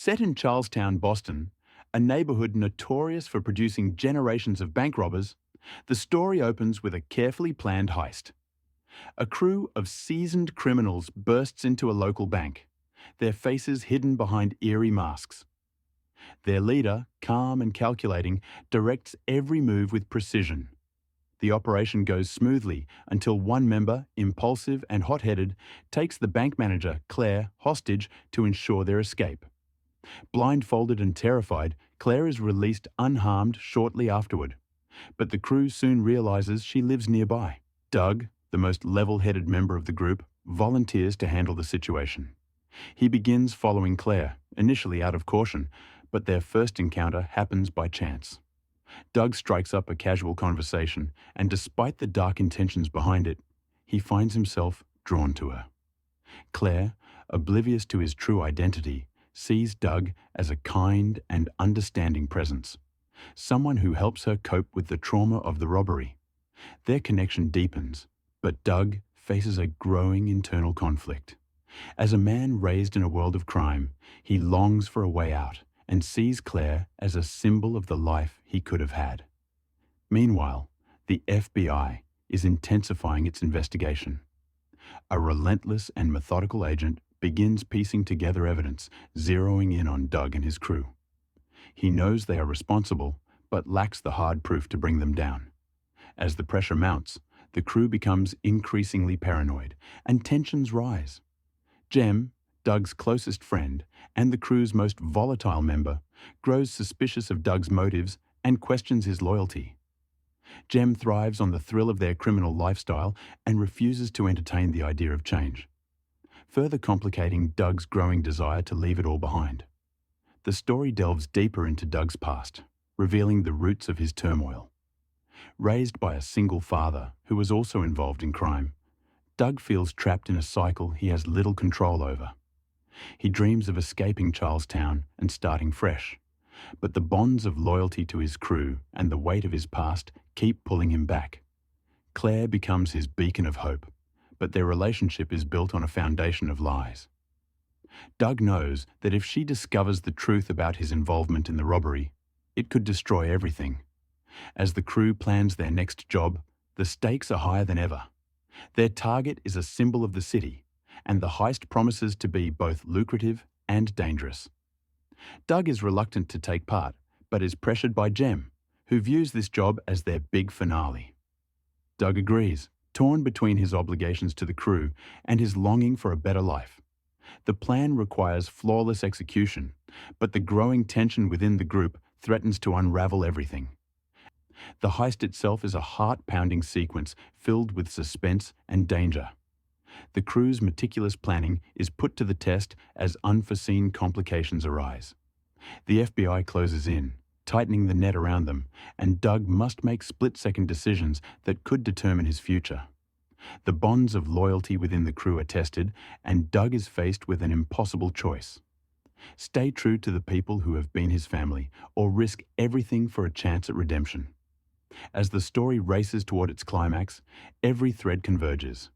Set in Charlestown, Boston, a neighborhood notorious for producing generations of bank robbers, the story opens with a carefully planned heist. A crew of seasoned criminals bursts into a local bank, their faces hidden behind eerie masks. Their leader, calm and calculating, directs every move with precision. The operation goes smoothly until one member, impulsive and hot-headed, takes the bank manager, Claire, hostage to ensure their escape. Blindfolded and terrified, Claire is released unharmed shortly afterward. But the crew soon realizes she lives nearby. Doug, the most level-headed member of the group, volunteers to handle the situation. He begins following Claire, initially out of caution, but their first encounter happens by chance. Doug strikes up a casual conversation, and despite the dark intentions behind it, he finds himself drawn to her. Claire, oblivious to his true identity, sees Doug as a kind and understanding presence, someone who helps her cope with the trauma of the robbery. Their connection deepens, but Doug faces a growing internal conflict. As a man raised in a world of crime, he longs for a way out and sees Claire as a symbol of the life he could have had. Meanwhile, the FBI is intensifying its investigation. A relentless and methodical agent begins piecing together evidence, zeroing in on Doug and his crew. He knows they are responsible, but lacks the hard proof to bring them down. As the pressure mounts, the crew becomes increasingly paranoid, and tensions rise. Jem, Doug's closest friend and the crew's most volatile member, grows suspicious of Doug's motives and questions his loyalty. Jem thrives on the thrill of their criminal lifestyle and refuses to entertain the idea of change, further complicating Doug's growing desire to leave it all behind. The story delves deeper into Doug's past, revealing the roots of his turmoil. Raised by a single father who was also involved in crime, Doug feels trapped in a cycle he has little control over. He dreams of escaping Charlestown and starting fresh, but the bonds of loyalty to his crew and the weight of his past keep pulling him back. Claire becomes his beacon of hope, but their relationship is built on a foundation of lies. Doug knows that if she discovers the truth about his involvement in the robbery, it could destroy everything. As the crew plans their next job, the stakes are higher than ever. Their target is a symbol of the city, and the heist promises to be both lucrative and dangerous. Doug is reluctant to take part, but is pressured by Jem, who views this job as their big finale. Doug agrees, torn between his obligations to the crew and his longing for a better life. The plan requires flawless execution, but the growing tension within the group threatens to unravel everything. The heist itself is a heart-pounding sequence filled with suspense and danger. The crew's meticulous planning is put to the test as unforeseen complications arise. The FBI closes in, tightening the net around them, and Doug must make split-second decisions that could determine his future. The bonds of loyalty within the crew are tested, and Doug is faced with an impossible choice. Stay true to the people who have been his family, or risk everything for a chance at redemption. As the story races toward its climax, every thread converges.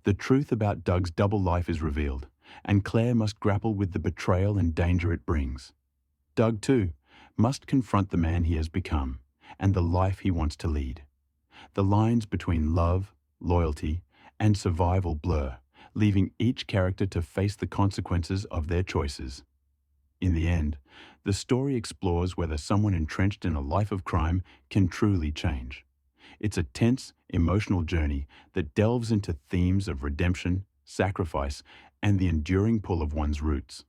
The truth about Doug's double life is revealed, and Claire must grapple with the betrayal and danger it brings. Doug, too, must confront the man he has become and the life he wants to lead. The lines between love, loyalty, and survival blur, leaving each character to face the consequences of their choices. In the end, the story explores whether someone entrenched in a life of crime can truly change. It's a tense, emotional journey that delves into themes of redemption, sacrifice, and the enduring pull of one's roots.